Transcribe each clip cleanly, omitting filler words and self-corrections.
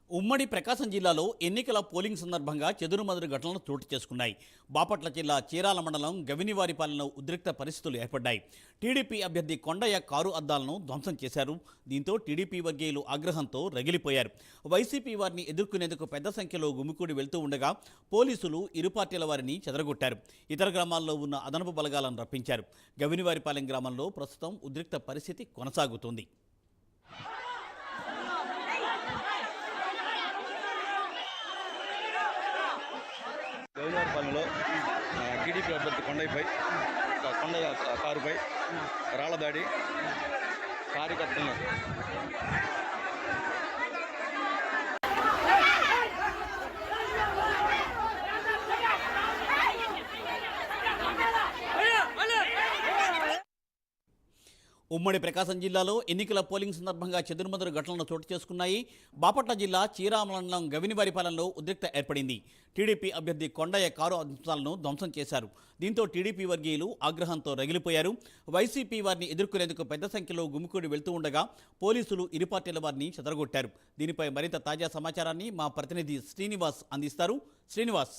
ఉమ్మడి ప్రకాశం జిల్లాలో ఎన్నికల పోలింగ్ సందర్భంగా చెదురుమదురు ఘటనలు చోటు చేసుకున్నాయి. బాపట్ల జిల్లా చీరాల మండలం గవినివారిపాలెంలో ఉద్రిక్త పరిస్థితులు ఏర్పడ్డాయి. టీడీపీ అభ్యర్థి కొండయ్య కారు అద్దాలను ధ్వంసం చేశారు. దీంతో టీడీపీ వర్గీయులు ఆగ్రహంతో రగిలిపోయారు. వైసీపీ వారిని ఎదుర్కొనేందుకు పెద్ద సంఖ్యలో గుమికూడి వెళ్తూ ఉండగా పోలీసులు ఇరు పార్టీల వారిని చెదరగొట్టారు. ఇతర గ్రామాల్లో ఉన్న అదనపు బలగాలను రప్పించారు. గవినివారిపాలెం గ్రామంలో ప్రస్తుతం ఉద్రిక్త పరిస్థితి కొనసాగుతోంది. గౌరవపాలెంలో టీడీపీ అభ్యర్థి కొండయ్యపై కారుపై రాళ్ల దాడి కార్యకర్తలను ఉమ్మడి ప్రకాశం జిల్లాలో ఎన్నికల పోలింగ్ సందర్భంగా చెదురుమదురు ఘటనలు చోటు చేసుకున్నాయి. బాపట్ల జిల్లా చీరాల మండలం గవినివారిపాలెంలో ఉద్రిక్త ఏర్పడింది. టీడీపీ అభ్యర్థి కొండయ్య కారు అద్దాలను ధ్వంసం చేశారు. దీంతో టీడీపీ వర్గీయులు ఆగ్రహంతో రగిలిపోయారు. వైసీపీ వారిని ఎదుర్కొనేందుకు పెద్ద సంఖ్యలో గుమికూడి వెళ్తూ ఉండగా పోలీసులు ఇరు పార్టీల వారిని చెదరగొట్టారు. దీనిపై మరింత తాజా సమాచారాన్ని మా ప్రతినిధి శ్రీనివాస్ అందిస్తారు. శ్రీనివాస్,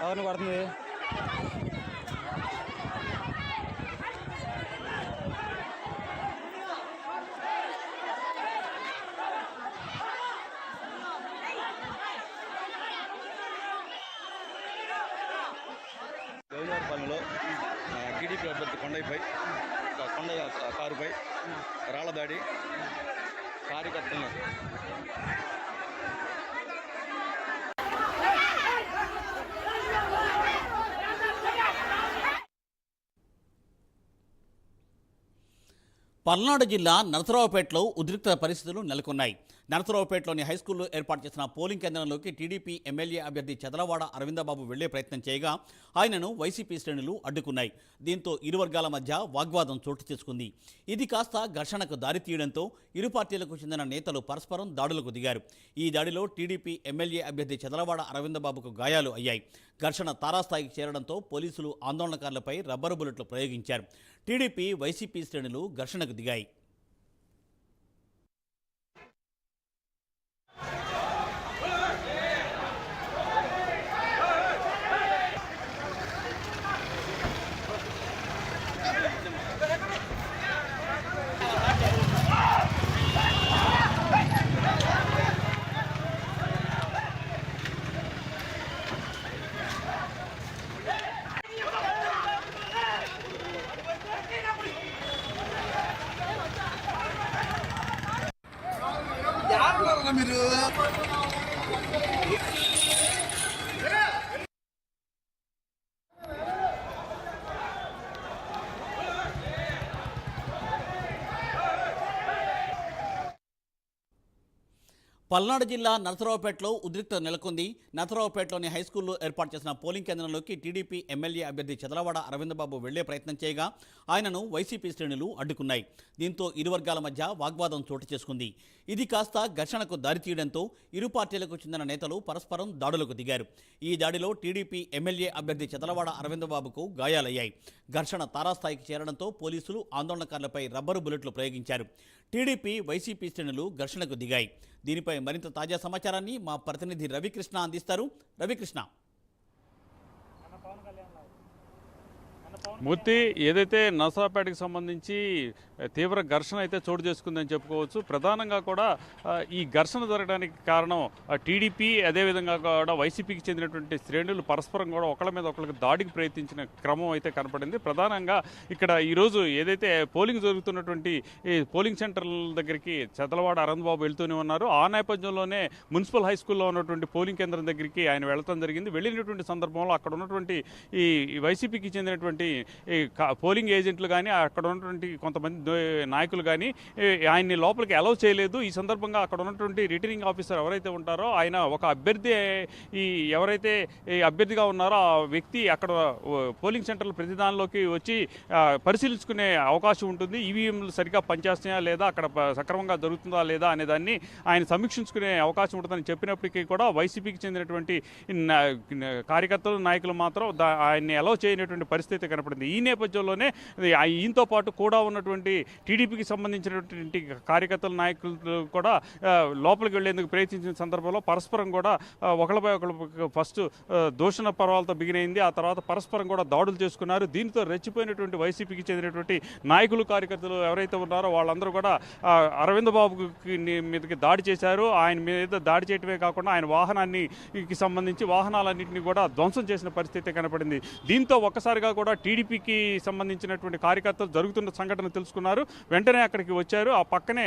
ఎవరిని కొడుతుంది? గౌరవపాలెంలో టీడీపీ అభ్యర్థి కొండయ్యపై కారుపై రాళ్ల దాడి కార్యకర్తలను పల్నాడు జిల్లా నరసరావుపేటలో ఉద్రిక్త పరిస్థితులు నెలకొన్నాయి. నరసరావుపేటలోని హైస్కూల్లో ఏర్పాటు చేసిన పోలింగ్ కేంద్రంలోకి టీడీపీ ఎమ్మెల్యే అభ్యర్థి చదలవాడ అరవిందబాబు వెళ్లే ప్రయత్నం చేయగా ఆయనను వైసీపీ శ్రేణులు అడ్డుకున్నాయి. దీంతో ఇరు వర్గాల మధ్య వాగ్వాదం చోటు చేసుకుంది. ఇది కాస్త ఘర్షణకు దారితీయడంతో ఇరు పార్టీలకు చెందిన నేతలు పరస్పరం దాడులకు దిగారు. ఈ దాడిలో టీడీపీ ఎమ్మెల్యే అభ్యర్థి చదలవాడ అరవిందబాబుకు గాయాలు అయ్యాయి. ఘర్షణ తారాస్థాయికి చేరడంతో పోలీసులు ఆందోళనకారులపై రబ్బరు బుల్లెట్లు ప్రయోగించారు. టీడీపీ వైసీపీ శ్రేణులు ఘర్షణకు దిగాయి. మీరు పల్నాడు జిల్లా నరసరావుపేటలో ఉద్రిక్తత నెలకొంది. నరసరావుపేటలోని హైస్కూల్లో ఏర్పాటు చేసిన పోలింగ్ కేంద్రంలోకి టీడీపీ ఎమ్మెల్యే అభ్యర్థి చదలవాడ అరవిందబాబు వెళ్లే ప్రయత్నం చేయగా ఆయనను వైసీపీ శ్రేణులు అడ్డుకున్నాయి. దీంతో ఇరు వర్గాల మధ్య వాగ్వాదం చోటు చేసుకుంది. ఇది కాస్త ఘర్షణకు దారితీయడంతో ఇరు పార్టీలకు చెందిన నేతలు పరస్పరం దాడులకు దిగారు. ఈ దాడిలో టీడీపీ ఎమ్మెల్యే అభ్యర్థి చదలవాడ అరవిందబాబుకు గాయాలయ్యాయి. ఘర్షణ తారాస్థాయికి చేరడంతో పోలీసులు ఆందోళనకారులపై రబ్బరు బుల్లెట్లు ప్రయోగించారు. టీడీపీ వైసీపీ శ్రేణులు ఘర్షణకు దిగాయి. దీనిపై మరింత తాజా సమాచారాన్ని మా ప్రతినిధి రవికృష్ణ అందిస్తారు. రవికృష్ణ, మూర్తి, ఏదైతే నరసరావుపేటకి సంబంధించి తీవ్ర ఘర్షణ అయితే చోటు చేసుకుందని చెప్పుకోవచ్చు. ప్రధానంగా కూడా ఈ ఘర్షణ జరగడానికి కారణం టీడీపీ, అదేవిధంగా కూడా వైసీపీకి చెందినటువంటి శ్రేణులు పరస్పరం కూడా ఒకళ్ళ మీద ఒకరికి దాడికి ప్రయత్నించిన క్రమం అయితే కనపడింది. ప్రధానంగా ఇక్కడ ఈరోజు ఏదైతే పోలింగ్ జరుగుతున్నటువంటి ఈ పోలింగ్ సెంటర్ల దగ్గరికి చదలవాడ అరవిందబాబు వెళ్తూనే ఉన్నారు. ఆ నేపథ్యంలోనే మున్సిపల్ హై స్కూల్లో ఉన్నటువంటి పోలింగ్ కేంద్రం దగ్గరికి ఆయన వెళ్తాం జరిగింది. వెళ్ళినటువంటి సందర్భంలో అక్కడ ఉన్నటువంటి ఈ వైసీపీకి చెందినటువంటి పోలింగ్ ఏజెంట్లు కానీ అక్కడ ఉన్నటువంటి కొంతమంది నాయకులు కానీ ఆయన్ని లోపలికి అలౌ చేయలేదు. ఈ సందర్భంగా అక్కడ ఉన్నటువంటి రిటర్నింగ్ ఆఫీసర్ ఎవరైతే ఉంటారో ఆయన ఒక అభ్యర్థి ఎవరైతే ఈ అభ్యర్థిగా ఉన్నారో ఆ వ్యక్తి అక్కడ పోలింగ్ సెంటర్ల ప్రతి దానిలోకి వచ్చి పరిశీలించుకునే అవకాశం ఉంటుంది. ఈవీఎంలు సరిగ్గా పనిచేస్తున్నాయా లేదా, అక్కడ సక్రమంగా జరుగుతుందా లేదా అనే దాన్ని ఆయన సమీక్షించుకునే అవకాశం ఉంటుందని చెప్పినప్పటికీ కూడా వైసీపీకి చెందినటువంటి కార్యకర్తలు నాయకులు మాత్రం ఆయన్ని అలౌ చేయనటువంటి పరిస్థితి కనపడింది. ఈ నేపథ్యంలోనే ఈయనతో పాటు కూడా ఉన్నటువంటి టీడీపీకి సంబంధించినటువంటి కార్యకర్తల నాయకులు కూడా లోపలికి వెళ్లేందుకు ప్రయత్నించిన సందర్భంలో పరస్పరం కూడా ఒకరిపై ఒకరు ఫస్ట్ దూషణ పర్వాలతో బిగినైంది. ఆ తర్వాత పరస్పరం కూడా దాడులు చేసుకున్నారు. దీంతో రెచ్చిపోయినటువంటి వైసీపీకి చెందినటువంటి నాయకులు కార్యకర్తలు ఎవరైతే ఉన్నారో వాళ్ళందరూ కూడా అరవింద్ బాబు మీదకి దాడి చేశారు. ఆయన మీద దాడి చేయటమే కాకుండా ఆయన సంబంధించి వాహనాలన్నింటినీ కూడా ధ్వంసం చేసిన పరిస్థితి కనపడింది. దీంతో ఒక్కసారిగా కూడా టీడీపీకి సంబంధించినటువంటి కార్యకర్తలు జరుగుతున్న సంఘటన తెలుసుకున్నారు. వెంటనే అక్కడికి వచ్చారు. ఆ పక్కనే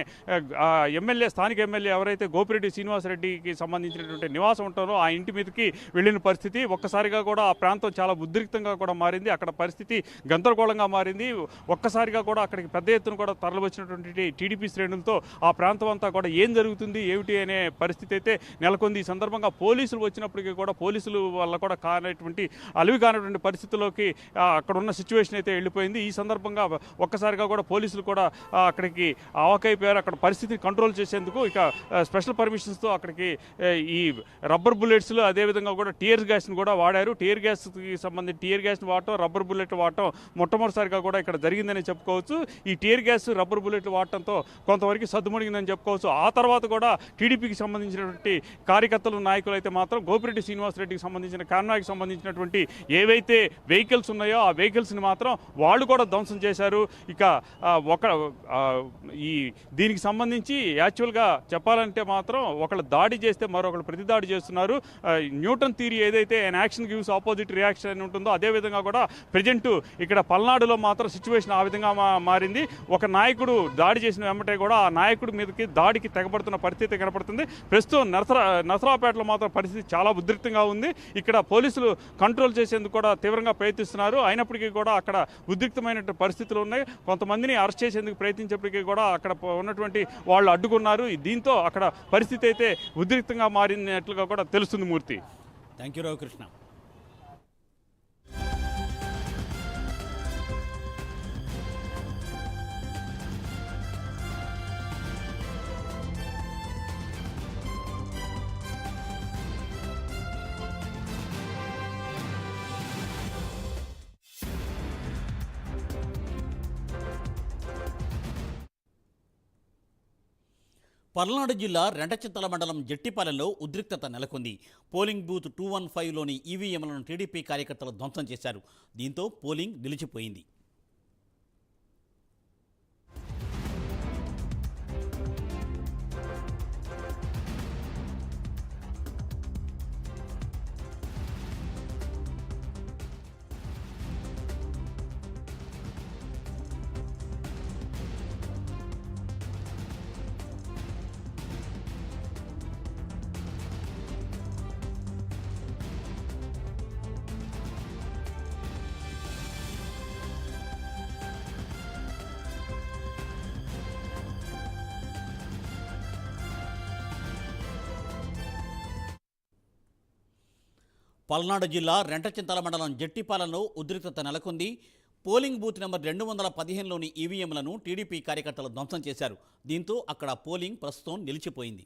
స్థానిక ఎమ్మెల్యే ఎవరైతే గోపిరెడ్డి శ్రీనివాసరెడ్డికి సంబంధించినటువంటి నివాసం ఉంటారో ఆ ఇంటి మీదకి వెళ్ళిన పరిస్థితి. ఒక్కసారిగా కూడా ఆ ప్రాంతం చాలా ఉద్రిక్తంగా కూడా మారింది. అక్కడ పరిస్థితి గందరగోళంగా మారింది. ఒక్కసారిగా కూడా అక్కడికి పెద్ద ఎత్తున కూడా తరలివచ్చినటువంటి టీడీపీ శ్రేణులతో ఆ ప్రాంతం అంతా కూడా ఏం జరుగుతుంది ఏమిటి అనే పరిస్థితి అయితే నెలకొంది. ఈ సందర్భంగా పోలీసులు వచ్చినప్పటికీ కూడా పోలీసులు వల్ల కూడా అలివి కానటువంటి పరిస్థితుల్లోకి అక్కడ ఉన్న సిచ్యువేషన్ అయితే వెళ్ళిపోయింది. ఈ సందర్భంగా ఒక్కసారిగా కూడా పోలీసులు కూడా అక్కడికి ఆవకైపోయారు. అక్కడ పరిస్థితిని కంట్రోల్ చేసేందుకు ఇక స్పెషల్ పర్మిషన్స్తో అక్కడికి ఈ రబ్బర్ బుల్లెట్స్లు అదేవిధంగా కూడా టీయర్ గ్యాస్ని కూడా వాడారు. టీయర్ గ్యాస్ని వాడటం, రబ్బర్ బుల్లెట్ వాడటం మొట్టమొదటిసారిగా కూడా ఇక్కడ జరిగిందని చెప్పుకోవచ్చు. ఈ టీయర్ గ్యాస్ రబ్బర్ బుల్లెట్లు వాడటంతో కొంతవరకు సద్దుమణిగిందని చెప్పుకోవచ్చు. ఆ తర్వాత కూడా టీడీపీకి సంబంధించినటువంటి కార్యకర్తలు నాయకులు అయితే మాత్రం గోపిరెడ్డి శ్రీనివాసరెడ్డికి సంబంధించిన కాన్వాయ్కి సంబంధించినటువంటి ఏవైతే వెహికల్స్ ఉన్నాయో ఆ వెహికల్స్ని మాత్రం వాళ్ళు కూడా ధ్వంసం చేశారు. ఇక దీనికి సంబంధించి యాక్చువల్గా చెప్పాలంటే మాత్రం ఒకళ్ళు దాడి చేస్తే మరొకళ్ళు ప్రతి దాడి చేస్తున్నారు. న్యూటన్ థియరీ ఏదైతే an action gives opposite reaction అని ఉంటుందో అదేవిధంగా కూడా ప్రజెంట్ ఇక్కడ పల్నాడులో మాత్రం సిచ్యువేషన్ ఆ విధంగా మారింది. ఒక నాయకుడు దాడి చేసిన వెంబటే కూడా ఆ నాయకుడి మీదకి దాడికి తెగబడుతున్న పరిస్థితి కనపడుతుంది. ప్రస్తుతం నరసరావుపేటలో మాత్రం పరిస్థితి చాలా ఉద్రిక్తంగా ఉంది. ఇక్కడ పోలీసులు కంట్రోల్ చేసేందుకు కూడా తీవ్రంగా ప్రయత్నిస్తున్నారు. అయినప్పటికీ కూడా అక్కడ ఉద్రిక్తమైనటువంటి పరిస్థితులు ఉన్నాయి. కొంతమందిని అరెస్ట్ చేసేందుకు ప్రయత్నించినప్పటికీ కూడా అక్కడ ఉన్నటువంటి వాళ్ళు అడ్డుకున్నారు. దీంతో అక్కడ పరిస్థితి అయితే ఉద్రిక్తంగా మారినట్లుగా కూడా తెలుస్తుంది. మూర్తి, థ్యాంక్ యూ రవికృష్ణ. పల్నాడు జిల్లా రెంటచింతల మండలం జట్టిపాలెంలో ఉద్రిక్తత నెలకొంది. పోలింగ్ బూత్ 215లోని ఈవీఎంలను టీడీపీ కార్యకర్తలు ధ్వంసం చేశారు. దీంతో పోలింగ్ నిలిచిపోయింది. పల్నాడు జిల్లా రెంటచింతల మండలం జట్టిపాలెంలో ఉద్రిక్తత నెలకొంది. పోలింగ్ బూత్ నెంబర్ 215లోని ఈవీఎంలను టీడీపీ కార్యకర్తలు ధ్వంసం చేశారు. దీంతో అక్కడ పోలింగ్ ప్రస్తుతం నిలిచిపోయింది.